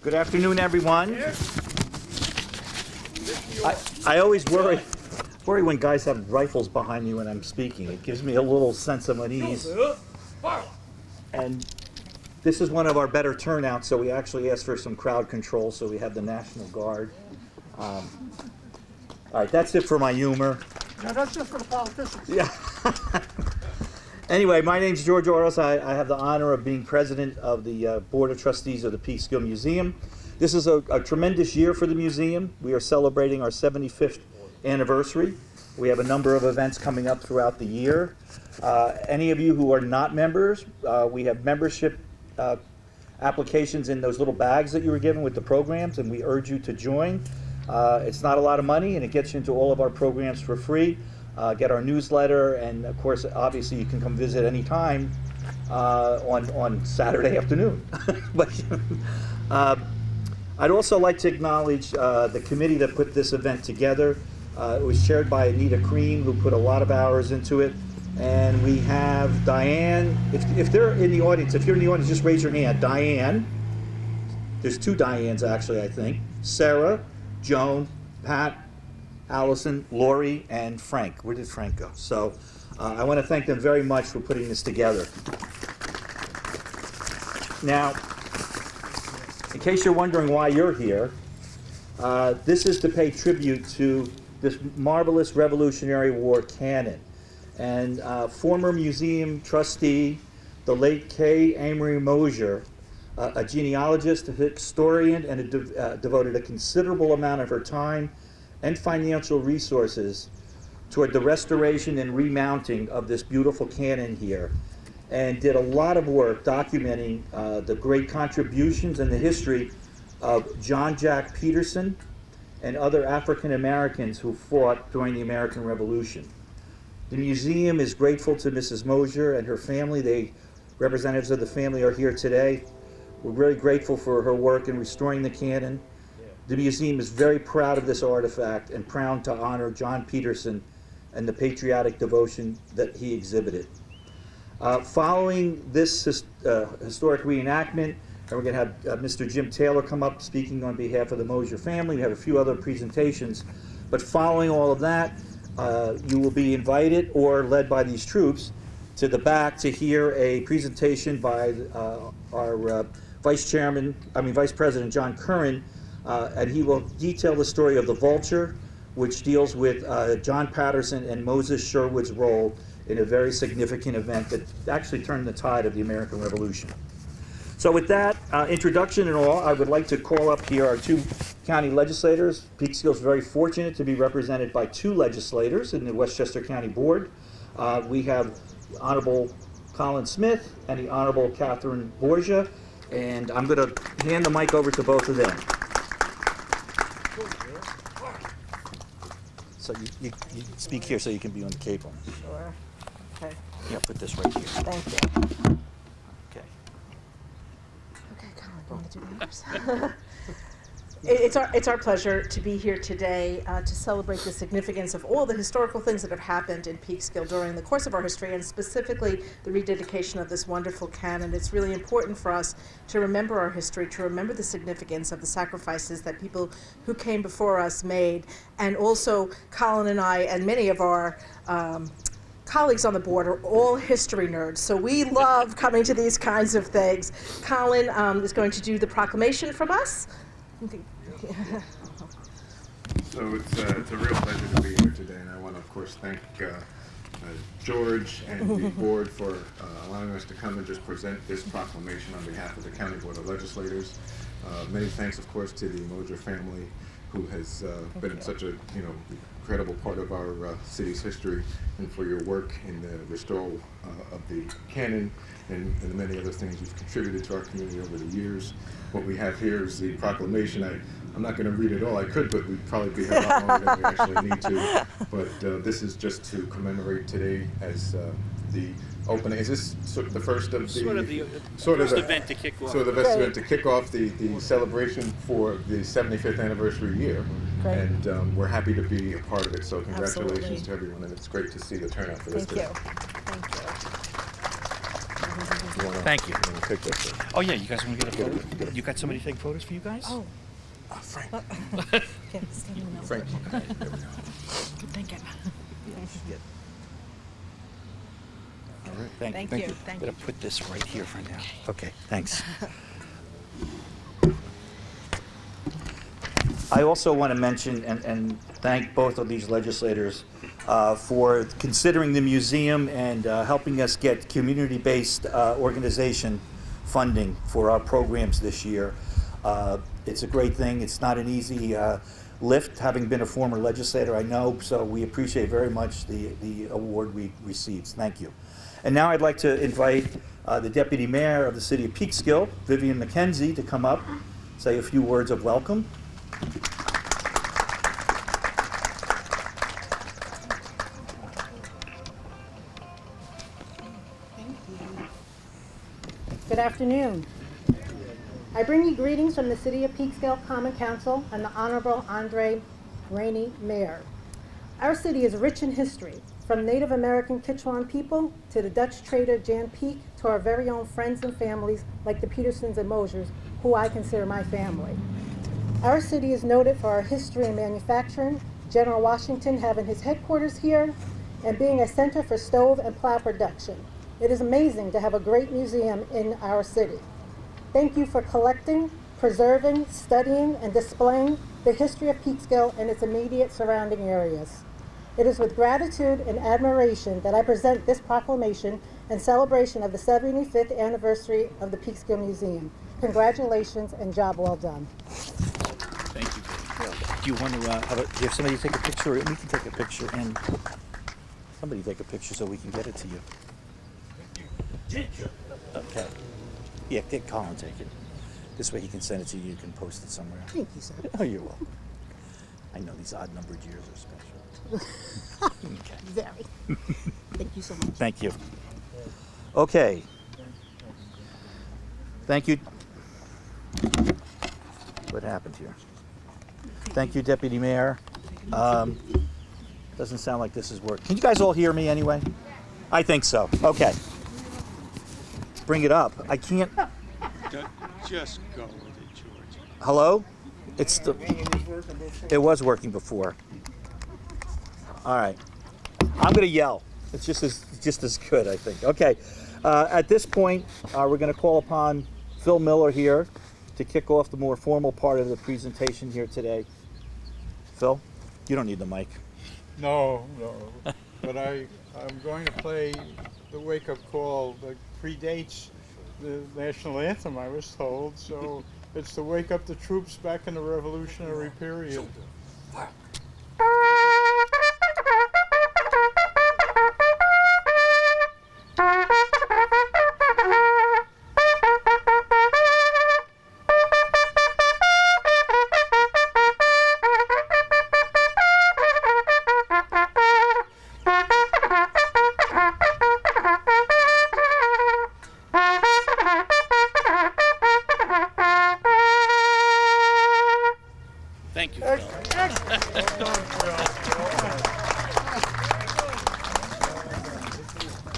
Good afternoon, everyone. I always worry when guys have rifles behind me when I'm speaking. It gives me a little sense of unease. And this is one of our better turnouts, so we actually asked for some crowd control, so we have the National Guard. All right, that's it for my humor. No, that's just for the politicians. Yeah. Anyway, my name's George Oros. I have the honor of being president of the Board of Trustees of the Peekskill Museum. This is a tremendous year for the museum. We are celebrating our 75th anniversary. We have a number of events coming up throughout the year. Any of you who are not members, we have membership applications in those little bags that you were given with the programs, and we urge you to join. It's not a lot of money, and it gets you into all of our programs for free. Get our newsletter, and of course, obviously, you can come visit anytime on Saturday afternoon. But I'd also like to acknowledge the committee that put this event together. It was chaired by Anita Cream, who put a lot of hours into it. And we have Diane. If they're in the audience, if you're in the audience, just raise your hand. Diane. There's two Dianes, actually, I think. Sarah, Joan, Pat, Allison, Lori, and Frank. Where did Frank go? So I want to thank them very much for putting this together. Now, in case you're wondering why you're here, this is to pay tribute to this marvelous Revolutionary War canon. And former museum trustee, the late Kay Amory Mosier, a genealogist, a historian, and devoted a considerable amount of her time and financial resources toward the restoration and remounting of this beautiful cannon here, and did a lot of work documenting the great contributions and the history of John Jack Peterson and other African Americans who fought during the American Revolution. The museum is grateful to Mrs. Mosier and her family. Representatives of the family are here today. We're very grateful for her work in restoring the cannon. The museum is very proud of this artifact and proud to honor John Peterson and the patriotic devotion that he exhibited. Following this historic reenactment, and we're going to have Mr. Jim Taylor come up speaking on behalf of the Mosier family. We have a few other presentations, but following all of that, you will be invited or led by these troops to the back to hear a presentation by our Vice President John Curran, and he will detail the story of the Vulture, which deals with John Patterson and Moses Sherwood's role in a very significant event that actually turned the tide of the American Revolution. So with that introduction and all, I would like to call up here our two county legislators. Peekskill is very fortunate to be represented by two legislators in the Westchester County Board. We have Honorable Colin Smith and the Honorable Catherine Borgia, and I'm going to hand the mic over to both of them. So you speak here so you can be on the cable. Sure. Okay. Yeah, put this right here. Thank you. Okay. Okay, Colin, you want to do the honors? It's our pleasure to be here today to celebrate the significance of all the historical things that have happened in Peekskill during the course of our history, and specifically the rededication of this wonderful cannon. It's really important for us to remember our history, to remember the significance of the sacrifices that people who came before us made, and also Colin and I and many of our colleagues on the board are all history nerds, so we love coming to these kinds of things. Colin is going to do the proclamation from us. So it's a real pleasure to be here today, and I want to, of course, thank George and the board for allowing us to come and just present this proclamation on behalf of the County Board of Legislators. Many thanks, of course, to the Mosier family, who has been such a incredible part of our city's history, and for your work in the restoral of the cannon and the many other things you've contributed to our community over the years. What we have here is the proclamation. I'm not going to read it all. I could, but we'd probably be here a lot longer than we actually need to. But this is just to commemorate today as the opening. Is this the first of the first event to kick off? So the first event to kick off the celebration for the 75th anniversary year. Great. And we're happy to be a part of it. So congratulations Absolutely. to everyone, and it's great to see the turnout for this Thank day. you. Thank you. Thank you. Take that, sir. Oh yeah, you guys want to get a photo? You got somebody take photos for you guys? Oh, Frank. okay, stand in the middle. Frank. Good thinking. Thank Thank you. you. Thank Better you. put this right here for now. Okay, thanks. I also want to mention and thank both of these legislators for considering the museum and helping us get community-based organization funding for our programs this year. It's a great thing. It's not an easy lift, having been a former legislator, I know, so we appreciate very much the award we received. Thank you. And now I'd like to invite the Deputy Mayor of the City of Peekskill, Vivian McKenzie, to come up, say a few words of welcome. Good afternoon. I bring you greetings from the City of Peekskill Common Council and the Honorable Andre Rainey, Mayor. Our city is rich in history, from Native American Kichwan people to the Dutch trader Jan Peek to our very own friends and families like the Petersons and Mosers, who I consider my family. Our city is noted for our history in manufacturing, General Washington having his headquarters here, and being a center for stove and plow production. It is amazing to have a great museum in our city. Thank you for collecting, preserving, studying, and displaying the history of Peekskill and its immediate surrounding areas. It is with gratitude and admiration that I present this proclamation in celebration of the 75th anniversary of the Peekskill Museum. Congratulations and job well done. Thank you. Do you want to do you have somebody take a picture? We can take a picture and somebody take a picture so we can get it to you. Okay. Yeah, get Colin take it. This way he can send it to you. You can post it somewhere. Thank you, sir. Oh, you're welcome. I know these odd-numbered years are special. Okay. Very. Thank you so much. Thank you. Okay. Thank you. What happened here? Thank you, Deputy Mayor. Doesn't sound like this is working. Can you guys all hear me anyway? I think so. Okay. Bring it up. I can't. Just go with it, George. Hello? It was working before. All right. I'm going to yell. It's just as good, I think. Okay. At this point, we're going to call upon Phil Miller here to kick off the more formal part of the presentation here today. Phil, you don't need the mic. No. But I'm going to play the wake-up call that predates the national anthem, I was told. So it's to wake up the troops back in the Revolutionary period. Thank you, Phil.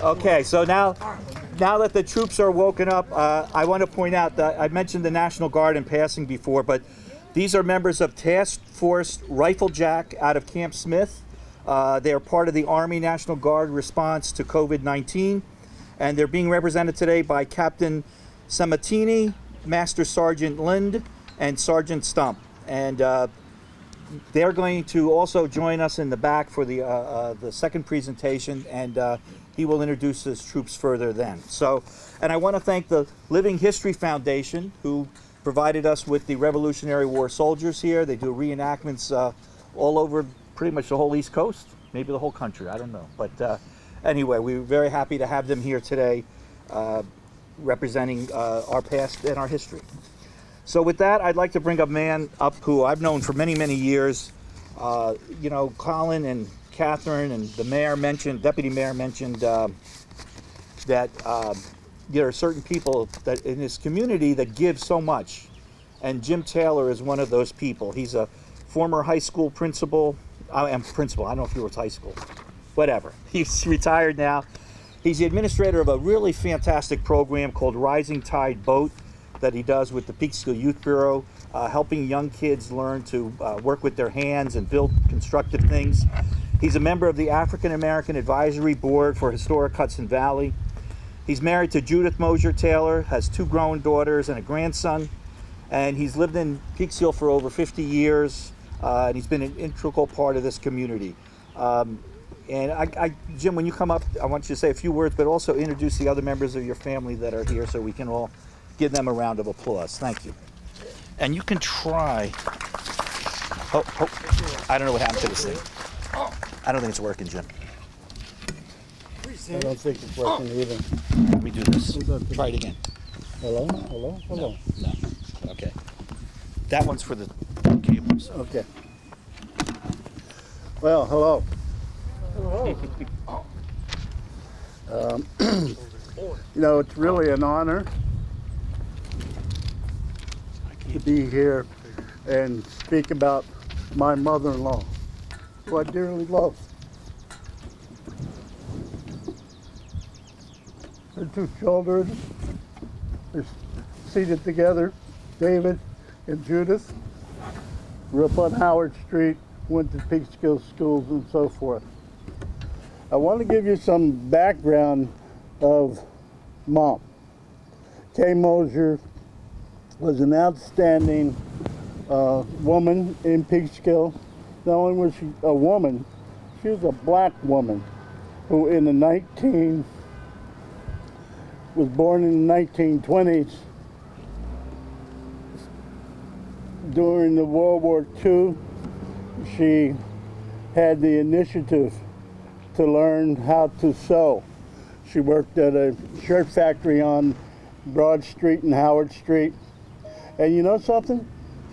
Okay, so now that the troops are woken up, I want to point out that I mentioned the National Guard in passing before, but these are members of Task Force Riflejack out of Camp Smith. They are part of the Army National Guard response to COVID-19, and they're being represented today by Captain Samatini, Master Sergeant Lind, and Sergeant Stump. And they're going to also join us in the back for the second presentation, and he will introduce his troops further then. So, and I want to thank the Living History Foundation, who provided us with the Revolutionary War soldiers here. They do reenactments all over pretty much the whole East Coast, maybe the whole country, I don't know. But anyway, we're very happy to have them here today representing our past and our history. So with that, I'd like to bring a man up who I've known for many, many years. You know, Colin and Catherine and the mayor mentioned, Deputy Mayor mentioned that there are certain people that in this community that give so much. And Jim Taylor is one of those people. He's a former high school principal. I don't know if he was high school. Whatever. He's retired now. He's the administrator of a really fantastic program called Rising Tide Boat that he does with the Peekskill Youth Bureau, helping young kids learn to work with their hands and build constructive things. He's a member of the African American Advisory Board for Historic Hudson Valley. He's married to Judith Mosier Taylor, has 2 grown daughters and a grandson, and he's lived in Peekskill for over 50 years, and he's been an integral part of this community. And Jim, when you come up, I want you to say a few words, but also introduce the other members of your family that are here so we can all give them a round of applause. Thank you. And you can try. Oh, I don't know what happened to this thing. I don't think it's working, Jim. I don't think it's working either. Let me do this. Try it again. Hello? Hello? Hello? No. Okay. That one's for the cables. Okay. Well, hello. You know, it's really an honor to be here and speak about my mother-in-law, who I dearly love. Her 2 children are seated together, David and Judith. Grew up on Howard Street, went to Peekskill schools and so forth. I want to give you some background of Mom. Kay Mosier was an outstanding woman in Peekskill. Not only was she a woman, she was a black woman who was born in the 1920s. During the World War II, she had the initiative to learn how to sew. She worked at a shirt factory on Broad Street and Howard Street. And you know something?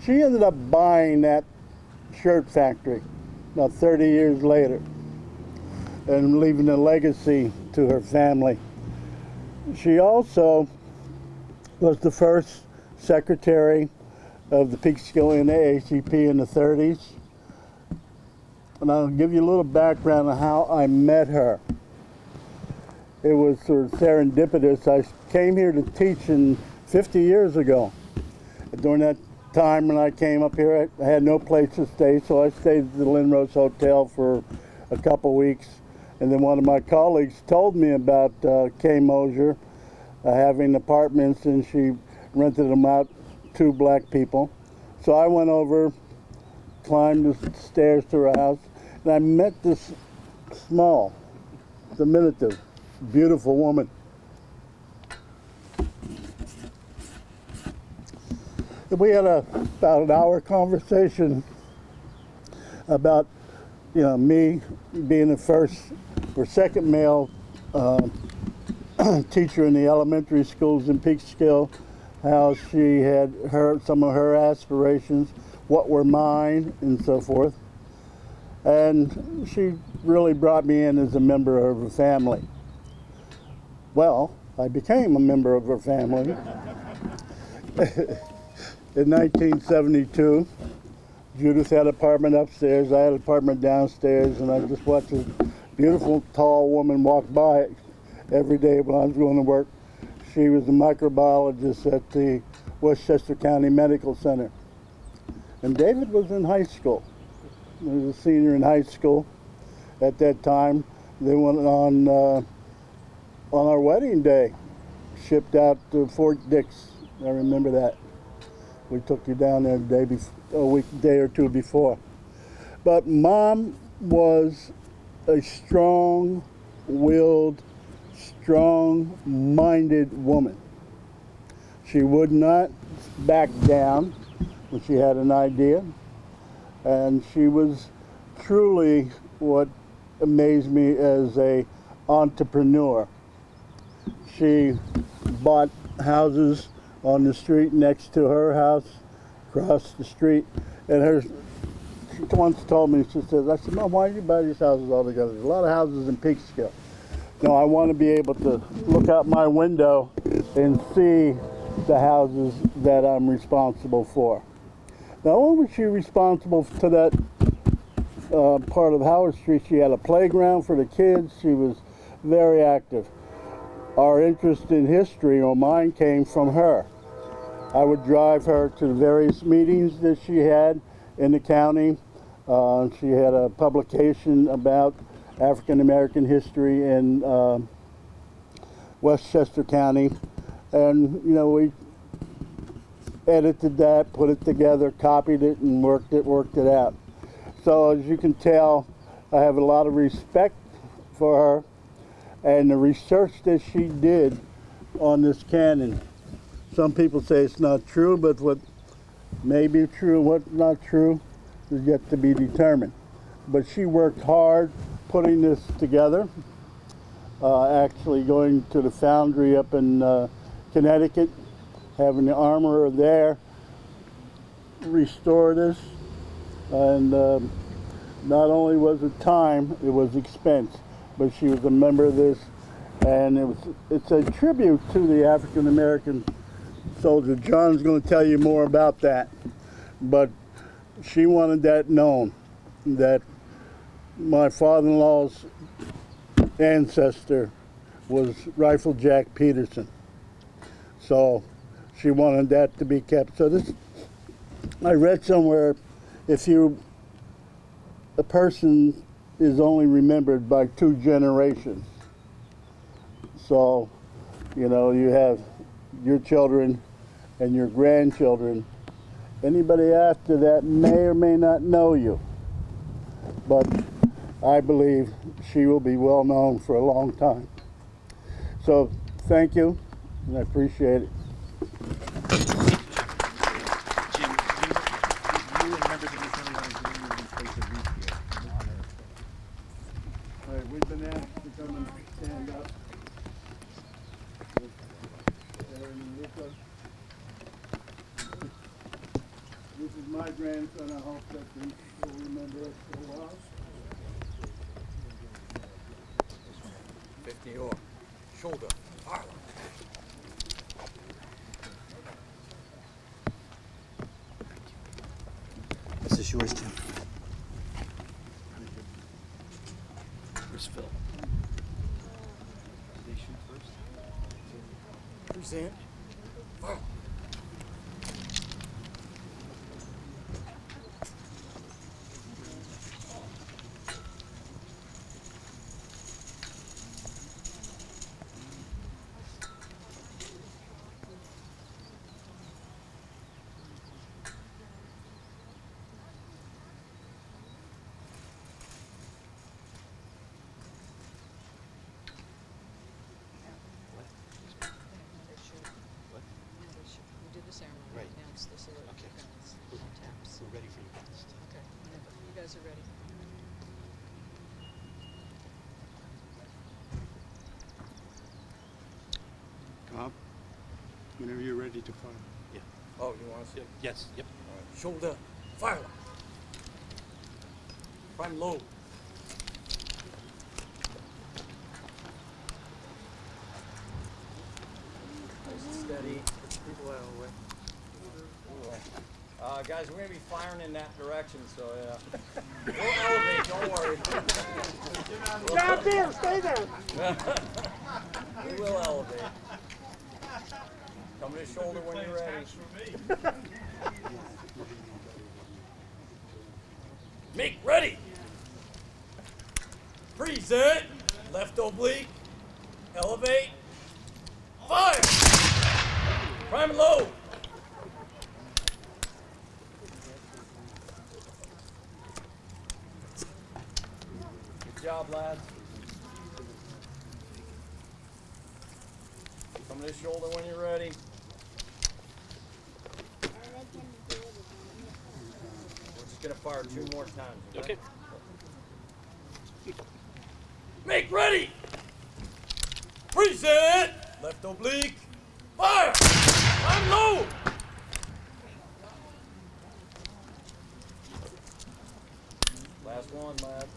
She ended up buying that shirt factory about 30 years later and leaving a legacy to her family. She also was the first secretary of the Peekskill NAACP in the 30s. And I'll give you a little background on how I met her. It was sort of serendipitous. I came here to teach 50 years ago. During that time when I came up here, I had no place to stay, so I stayed at the Lynn-Rose Hotel for a couple weeks. And then one of my colleagues told me about Kay Mosier having apartments, and she rented them out to black people. So I went over, climbed the stairs to her house, and I met this small, diminutive, beautiful woman. We had about an hour conversation about, me being the first or second male teacher in the elementary schools in Peekskill, how she had some of her aspirations, what were mine, and so forth. And she really brought me in as a member of her family. Well, I became a member of her family. In 1972, Judith had an apartment upstairs, I had an apartment downstairs, and I just watched a beautiful, tall woman walk by every day when I was going to work. She was a microbiologist at the Westchester County Medical Center. And David was in high school. He was a senior in high school at that time. They went on our wedding day, shipped out to Fort Dix. I remember that. We took you down there a day or two before. But Mom was a strong-willed, strong-minded woman. She would not back down when she had an idea. And she was truly what amazed me as an entrepreneur. She bought houses on the street next to her house, across the street, and she once told me, she says, I said, Mom, why do you buy these houses all together? There's a lot of houses in Peekskill. No, I want to be able to look out my window and see the houses that I'm responsible for. Not only was she responsible to that part of Howard Street, she had a playground for the kids. She was very active. our interest in history, or mine, came from her. I would drive her to the various meetings that she had in the county. She had a publication about African American history in Westchester County, and we edited that, put it together, copied it, and worked it out. So as you can tell, I have a lot of respect for her and the research that she did on this canon. Some people say it's not true, but what may be true, what's not true, is yet to be determined. But she worked hard putting this together, actually going to the foundry up in Connecticut, having the armorer there restore this, and not only was it time, it was expense, but she was a member of this, and it's a tribute to the African American soldier. John's going to tell you more about that, but she wanted that known, that my father-in-law's ancestor was Rifle Jack Peterson. So she wanted that to be kept. So this, I read somewhere, a person is only remembered by 2 generations. So, you have your children and your grandchildren. Anybody after that may or may not know you. But I believe she will be well known for a long time. So thank you, and I appreciate it. Jim, you and members of the assembly want to give you these places of wreath here in honor. All right, we've been asked to come and stand up. This is my grandson. I hope that he will remember us for a while. 50 or shoulder, Harlem. This is yours, Jim. Where's Phil? Did they shoot first? Present. Fire. We did the ceremony. Right. Now it's the salute. Okay. Now it's on taps. We're ready for you guys. Okay. Whenever you guys are ready. Cobb, whenever you're ready to fire. Yeah. Oh, you want to see? Yes. Yep. All right. Shoulder, fire. Prime low. Nice and steady. Put the people out of the way. Guys, we're going to be firing in that direction, so we'll elevate, don't worry. Stop there, stay there. We will elevate. Come to the shoulder when you're ready. Make ready. Present. Left oblique. Elevate. Fire. Prime and low. Good job, lads. Come to the shoulder when you're ready. We're just gonna fire 2 more times. Okay. Make ready! Present! Left oblique. Fire! I'm low! Last one, lad.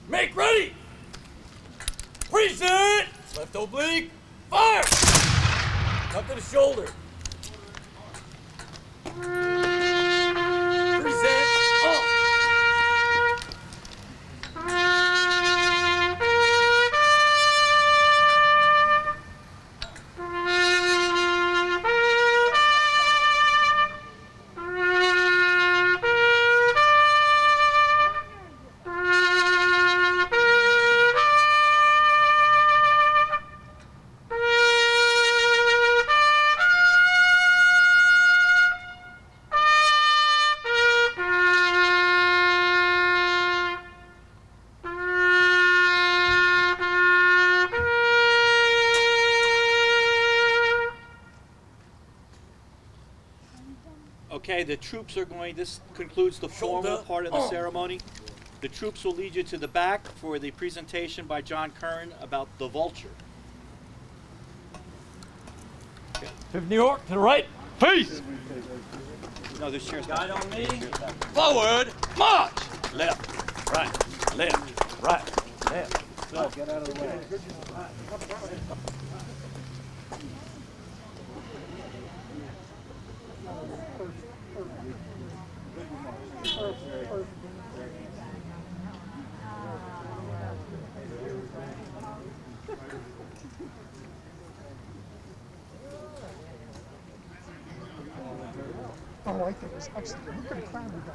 Make ready! Present! Left oblique, fire! Up to the shoulder. Present, up! Okay, the troops are going, this concludes the formal Shoulder. part of the ceremony. The troops will lead you to the back for the presentation by John Curran about the vulture. 5th New York to the right. Peace! No, there's chairs Guide back. on me. Forward, march! Left, right, left, right, left. Oh, I think it was excellent. Look at the crowd we got.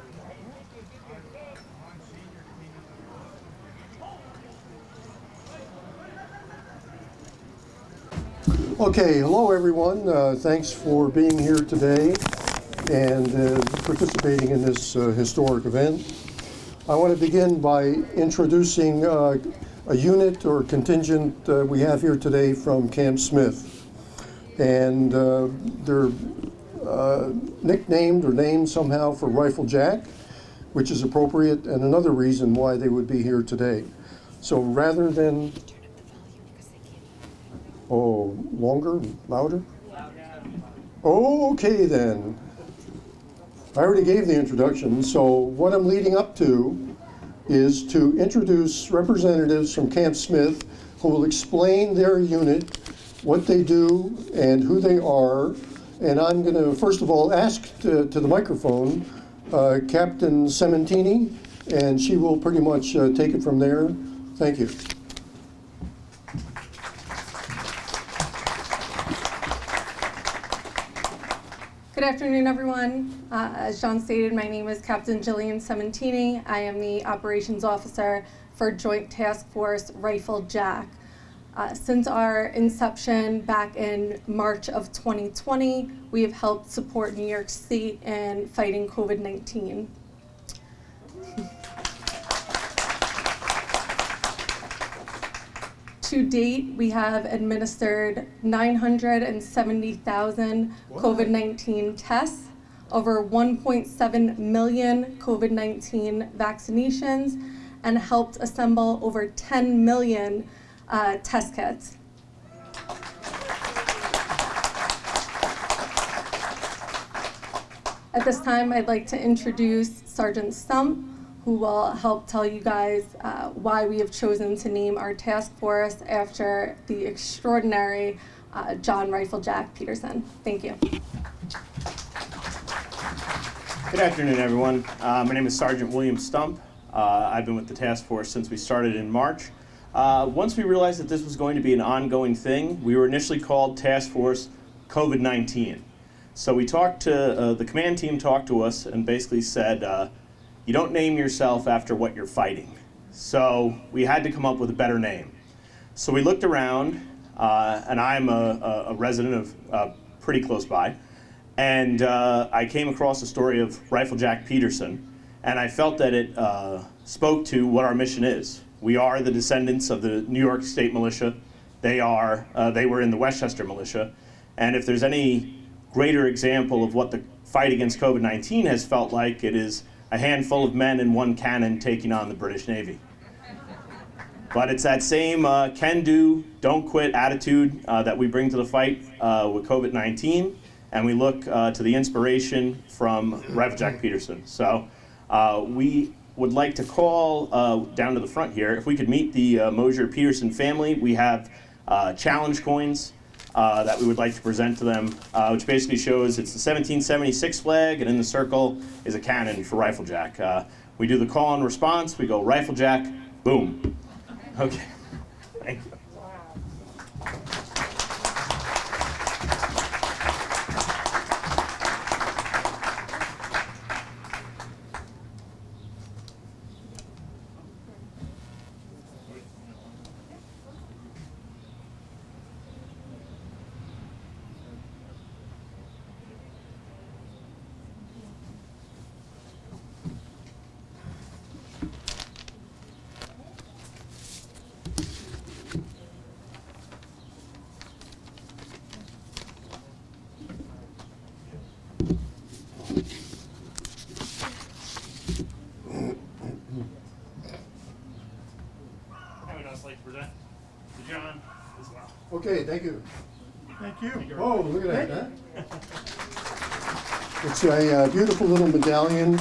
Okay, hello everyone. Thanks for being here today and participating in this historic event. I want to begin by introducing a unit or contingent we have here today from Camp Smith. And they're nicknamed or named somehow for Rifle Jack, which is appropriate and another reason why they would be here today. So rather than longer, louder? Oh, okay then. I already gave the introduction, so what I'm leading up to is to introduce representatives from Camp Smith who will explain their unit, what they do, and who they are. And I'm going to, first of all, ask to the microphone Captain Sementini, and she will pretty much take it from there. Thank you. Good afternoon, everyone. As John stated, my name is Captain Jillian Sementini. I am the Operations Officer for Joint Task Force Rifle Jack. Since our inception back in March of 2020, we have helped support New York State in fighting COVID-19. To date, we have administered 970,000 COVID-19 tests, over 1.7 million COVID-19 vaccinations, and helped assemble over 10 million test kits. At this time, I'd like to introduce Sergeant Stump, who will help tell you guys why we have chosen to name our task force after the extraordinary John Rifle Jack Peterson. Thank you. Good afternoon, everyone. My name is Sergeant William Stump. I've been with the task force since we started in March. Once we realized that this was going to be an ongoing thing, we were initially called Task Force COVID-19. So we talked to, the command team talked to us and basically said, you don't name yourself after what you're fighting. So we had to come up with a better name. So we looked around, and I'm a resident of pretty close by, and I came across the story of Rifle Jack Peterson, and I felt that it spoke to what our mission is. We are the descendants of the New York State Militia. They were in the Westchester Militia, and if there's any greater example of what the fight against COVID-19 has felt like, it is a handful of men and one cannon taking on the British Navy. But it's that same can-do, don't-quit attitude that we bring to the fight with COVID-19, and we look to the inspiration from Rifle Jack Peterson. So we would like to call down to the front here, if we could meet the Mosier Peterson family. We have challenge coins that we would like to present to them, which basically shows it's the 1776 flag, and in the circle is a cannon for Riflejack. We do the call and response, we go Riflejack, boom. Okay, thank you. John as well. Okay, thank you. Thank you. Oh, look at that. It's a beautiful little medallion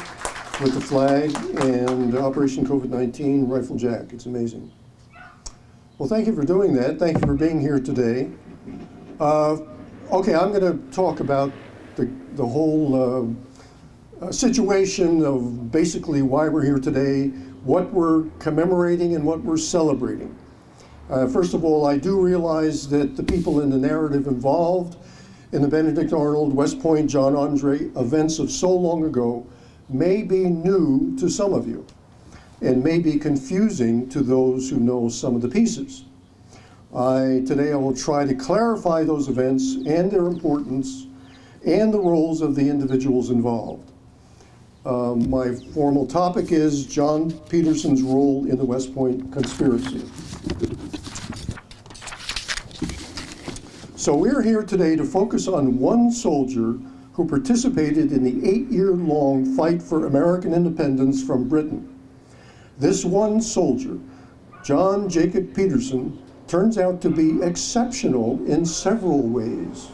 with the flag and Operation COVID-19 Riflejack. It's amazing. Well, thank you for doing that. Thank you for being here today. Okay, I'm going to talk about the whole situation of basically why we're here today, what we're commemorating and what we're celebrating. First of all, I do realize that the people in the narrative involved in the Benedict Arnold, West Point, John Andre events of so long ago may be new to some of you and may be confusing to those who know some of the pieces. Today I will try to clarify those events and their importance and the roles of the individuals involved. My formal topic is John Peterson's role in the West Point conspiracy. So we're here today to focus on one soldier who participated in the 8-year-long fight for American independence from Britain. This one soldier, John Jacob Peterson, turns out to be exceptional in several ways.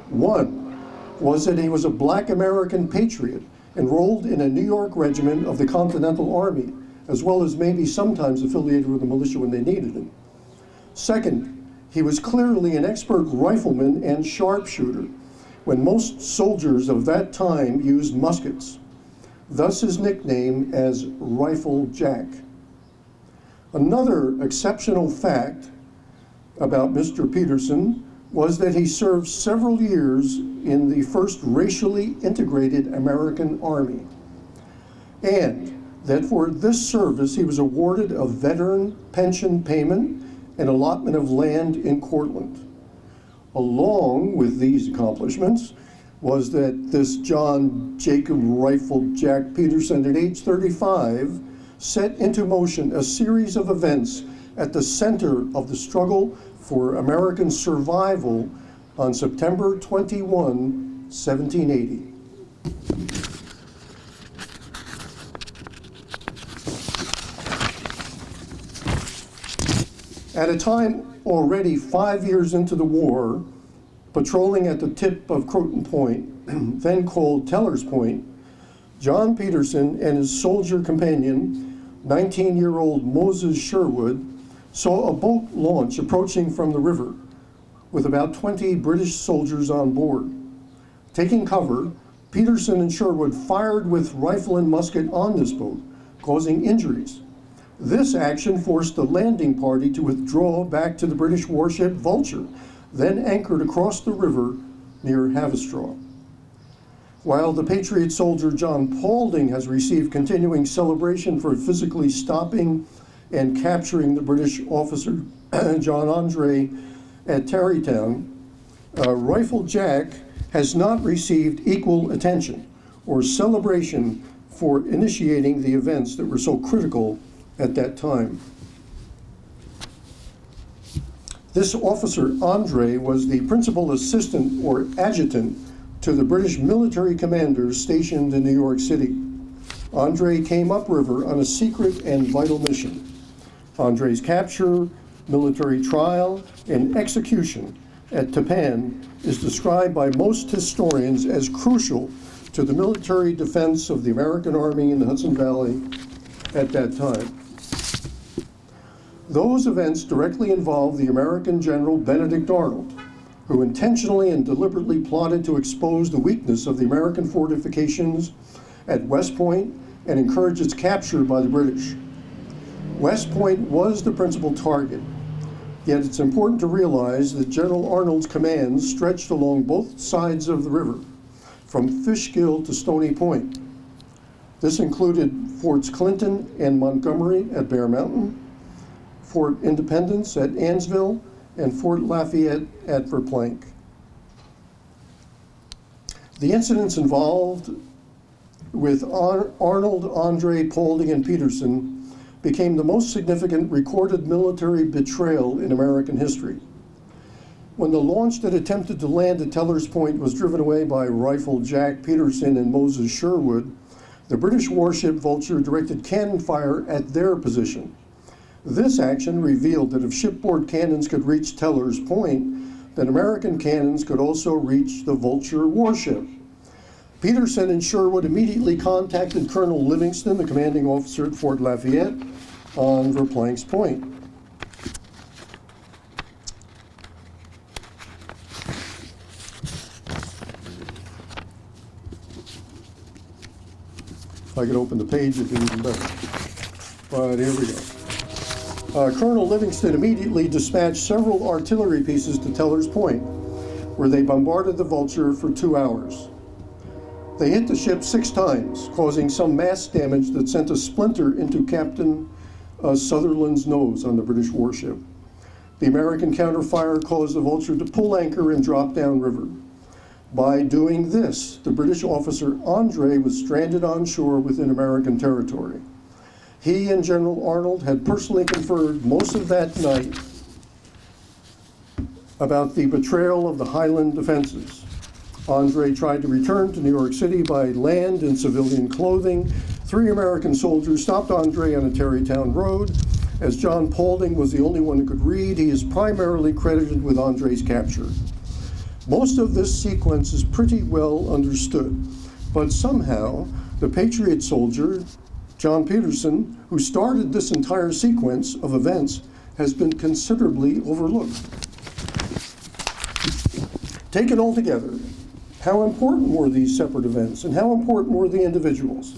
One was that he was a black American patriot enrolled in a New York regiment of the Continental Army, as well as maybe sometimes affiliated with the militia when they needed it. Second, he was clearly an expert rifleman and sharpshooter, when most soldiers of that time used muskets, thus his nickname as Rifle Jack. Another exceptional fact about Mr. Peterson was that he served several years in the first racially integrated American Army, and that for this service he was awarded a veteran pension payment and allotment of land in Cortland. Along with these accomplishments was that this John Jacob Rifle Jack Peterson at age 35 set into motion a series of events at the center of the struggle for American survival on September 21, 1780. At a time already 5 years into the war, patrolling at the tip of Croton Point, then called Teller's Point, John Peterson and his soldier companion, 19-year-old Moses Sherwood, saw a boat launch approaching from the river with about 20 British soldiers on board. Taking cover, Peterson and Sherwood fired with rifle and musket on this boat, causing injuries. This action forced the landing party to withdraw back to the British warship Vulture, then anchored across the river near Haverstraw. While the Patriot soldier John Paulding has received continuing celebration for physically stopping and capturing the British officer John Andre at Tarrytown, Rifle Jack has not received equal attention or celebration for initiating the events that were so critical at that time. This officer, Andre, was the principal assistant or adjutant to the British military commanders stationed in New York City. Andre came upriver on a secret and vital mission. Andre's capture, military trial, and execution at Tapan is described by most historians as crucial to the military defense of the American Army in the Hudson Valley at that time. Those events directly involved the American General Benedict Arnold, who intentionally and deliberately plotted to expose the weakness of the American fortifications at West Point and encourage its capture by the British. West Point was the principal target, yet it's important to realize that General Arnold's commands stretched along both sides of the river, from Fishkill to Stony Point. This included Forts Clinton and Montgomery at Bear Mountain, Fort Independence at Ansville, and Fort Lafayette at Verplanck. The incidents involved with Arnold, Andre, Paulding, and Peterson became the most significant recorded military betrayal in American history. When the launch that attempted to land at Teller's Point was driven away by Rifle Jack Peterson and Moses Sherwood, the British warship Vulture directed cannon fire at their position. This action revealed that if shipboard cannons could reach Teller's Point, then American cannons could also reach the Vulture warship. Peterson and Sherwood immediately contacted Colonel Livingston, the commanding officer at Fort Lafayette, on Verplancks Point. If I could open the page, it'd be even better. But here we go. Colonel Livingston immediately dispatched several artillery pieces to Teller's Point, where they bombarded the Vulture for 2 hours. They hit the ship 6 times, causing some mass damage that sent a splinter into Captain Sutherland's nose on the British warship. The American counterfire caused the Vulture to pull anchor and drop downriver. By doing this, the British officer Andre was stranded on shore within American territory. He and General Arnold had personally conferred most of that night about the betrayal of the Highland defenses. Andre tried to return to New York City by land in civilian clothing. 3 American soldiers stopped Andre on a Tarrytown road. As John Paulding was the only one who could read, he is primarily credited with Andre's capture. Most of this sequence is pretty well understood, but somehow the Patriot soldier, John Peterson, who started this entire sequence of events, has been considerably overlooked. Taken all together, how important were these separate events and how important were the individuals?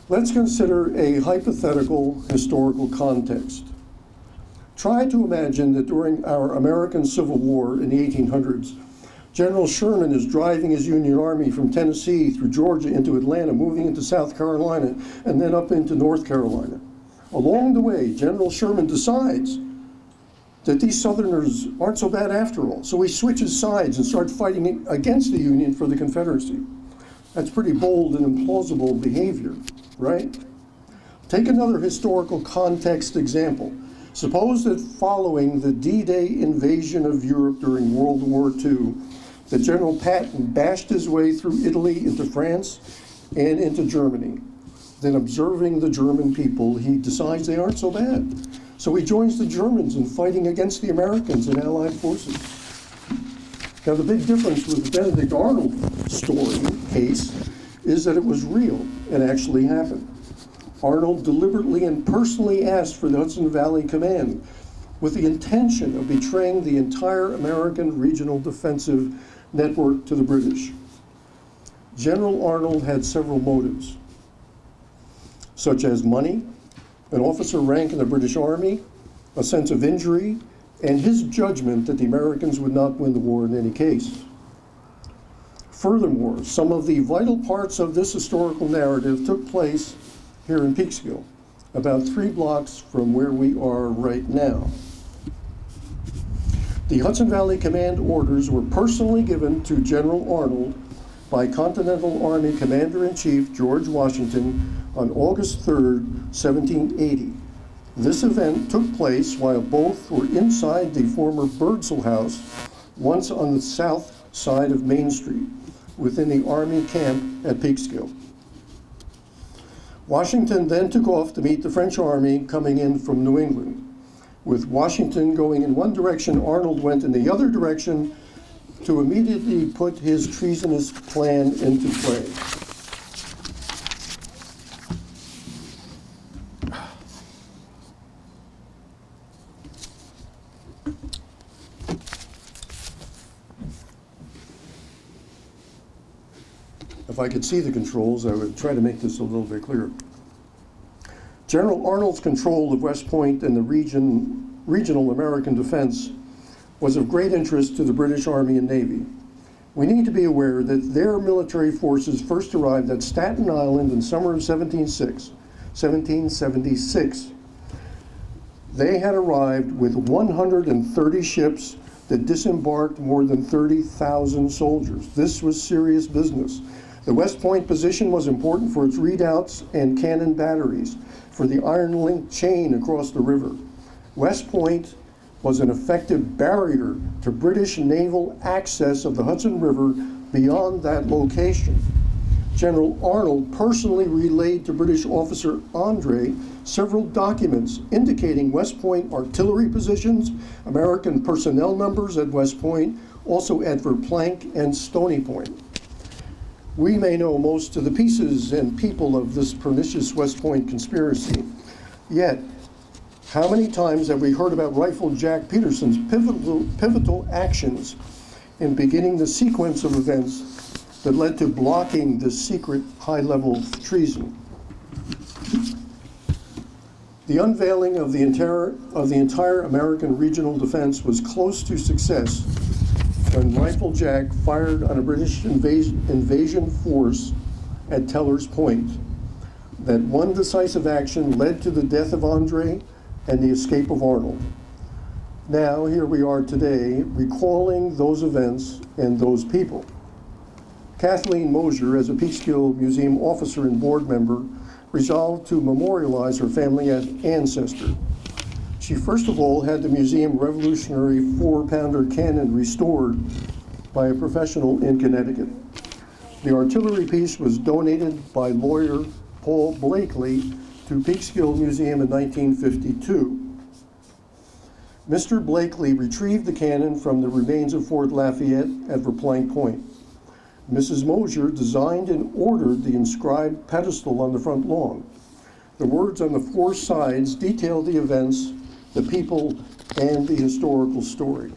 Let's consider a hypothetical historical context. Try to imagine that during our American Civil War in the 1800s, General Sherman is driving his Union Army from Tennessee through Georgia into Atlanta, moving into South Carolina, and then up into North Carolina. Along the way, General Sherman decides that these Southerners aren't so bad after all, so he switches sides and starts fighting against the Union for the Confederacy. That's pretty bold and implausible behavior, right? Take another historical context example. Suppose that following the D-Day invasion of Europe during World War II, that General Patton bashed his way through Italy into France and into Germany. Then observing the German people, he decides they aren't so bad. So he joins the Germans in fighting against the Americans in Allied forces. Now the big difference with the Benedict Arnold case is that it was real and actually happened. Arnold deliberately and personally asked for the Hudson Valley Command with the intention of betraying the entire American regional defensive network to the British. General Arnold had several motives, such as money, an officer rank in the British Army, a sense of injury, and his judgment that the Americans would not win the war in any case. Furthermore, some of the vital parts of this historical narrative took place here in Peekskill, about 3 blocks from where we are right now. The Hudson Valley Command orders were personally given to General Arnold by Continental Army Commander-in-Chief George Washington on August 3rd, 1780. This event took place while both were inside the former Birdsall House, once on the south side of Main Street, within the Army camp at Peekskill. Washington then took off to meet the French Army coming in from New England. With Washington going in one direction, Arnold went in the other direction to immediately put his treasonous plan into play. If I could see the controls, I would try to make this a little bit clearer. General Arnold's control of West Point and the regional American defense was of great interest to the British Army and Navy. We need to be aware that their military forces first arrived at Staten Island in summer of 1776. They had arrived with 130 ships that disembarked more than 30,000 soldiers. This was serious business. The West Point position was important for its redoubts and cannon batteries, for the iron link chain across the river. West Point was an effective barrier to British naval access of the Hudson River beyond that location. General Arnold personally relayed to British officer Andre several documents indicating West Point artillery positions, American personnel numbers at West Point, also at Verplank and Stony Point. We may know most of the pieces and people of this pernicious West Point conspiracy, yet how many times have we heard about Rifle Jack Peterson's pivotal actions in beginning the sequence of events that led to blocking this secret high-level treason? The unveiling of the entire American regional defense was close to success when Rifle Jack fired on a British invasion force at Teller's Point. That one decisive action led to the death of Andre and the escape of Arnold. Now, here we are today, recalling those events and those people. Kathleen Mosier, as a Peekskill Museum officer and board member, resolved to memorialize her family ancestor. She first of all had the museum Revolutionary 4-pounder cannon restored by a professional in Connecticut. The artillery piece was donated by lawyer Paul Blakely to Peekskill Museum in 1952. Mr. Blakely retrieved the cannon from the remains of Fort Lafayette at Verplank Point. Mrs. Mosier designed and ordered the inscribed pedestal on the front lawn. The words on the four sides detail the events, the people, and the historical story.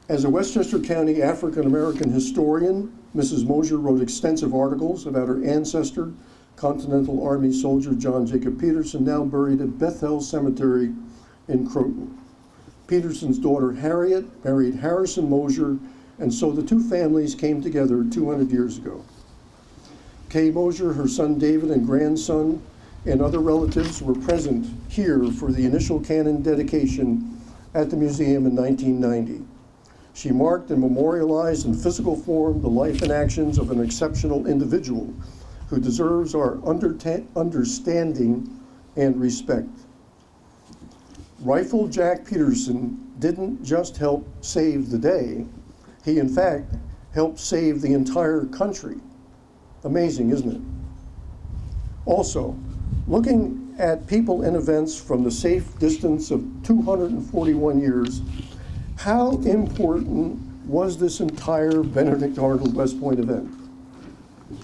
As a Westchester County African-American historian, Mrs. Mosier wrote extensive articles about her ancestor, Continental Army soldier John Jacob Peterson, now buried at Bethel Cemetery in Croton. Peterson's daughter Harriet married Harrison Mosier, and so the two families came together 200 years ago. Kay Mosier, her son David, and grandson, and other relatives were present here for the initial cannon dedication at the museum in 1990. She marked and memorialized in physical form the life and actions of an exceptional individual who deserves our understanding and respect. Rifle Jack Peterson didn't just help save the day, he in fact helped save the entire country. Amazing, isn't it? Also, looking at people and events from the safe distance of 241 years, how important was this entire Benedict Arnold West Point event?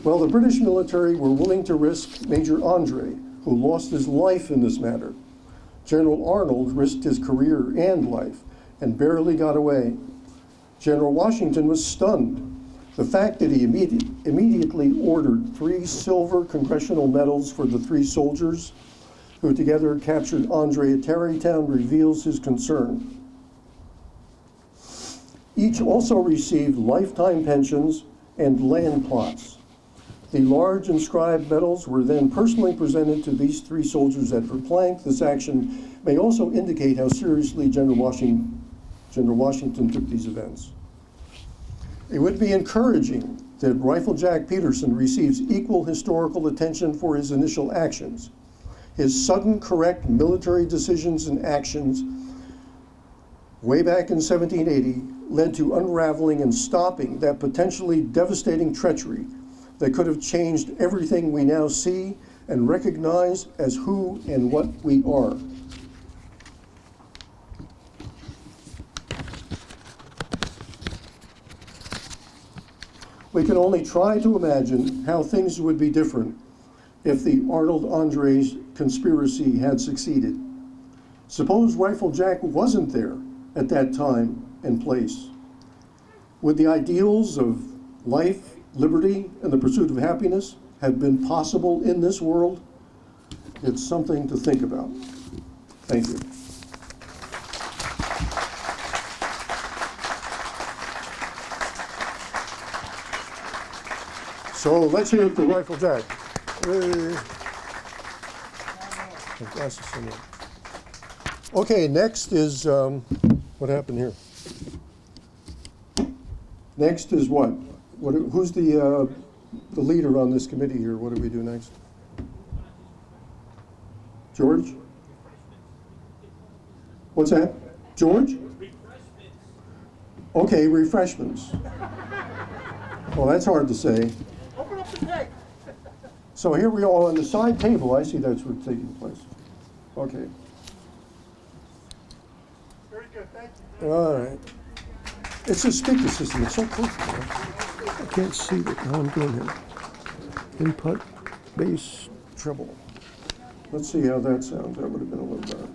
Well, the British military were willing to risk Major Andre, who lost his life in this matter. General Arnold risked his career and life and barely got away. General Washington was stunned. The fact that he immediately ordered 3 silver congressional medals for the 3 soldiers who together captured Andre at Tarrytown reveals his concern. Each also received lifetime pensions and land plots. The large inscribed medals were then personally presented to these 3 soldiers at Verplank. This action may also indicate how seriously General Washington took these events. It would be encouraging that Rifle Jack Peterson receives equal historical attention for his initial actions. His sudden, correct military decisions and actions way back in 1780 led to unraveling and stopping that potentially devastating treachery that could have changed everything we now see and recognize as who and what we are. We can only try to imagine how things would be different if the Arnold-Andre's conspiracy had succeeded. Suppose Rifle Jack wasn't there at that time and place. Would the ideals of life, liberty, and the pursuit of happiness have been possible in this world, it's something to think about. Thank you. So let's hear it for Rifle Jack. Hey. My glasses are in. Okay, next is, what happened here? Next is what? Who's the leader on this committee here? What do we do next? George? What's that? George? Okay, refreshments. Well, that's hard to say. Open up the cake. So here we are on the side table. I see that's what's taking place. Okay. Very good, thank you. All right. It's a speaker system. It's so cool. I can't see how I'm doing here. Input, bass, treble. Let's see how that sounds. That would have been a little better.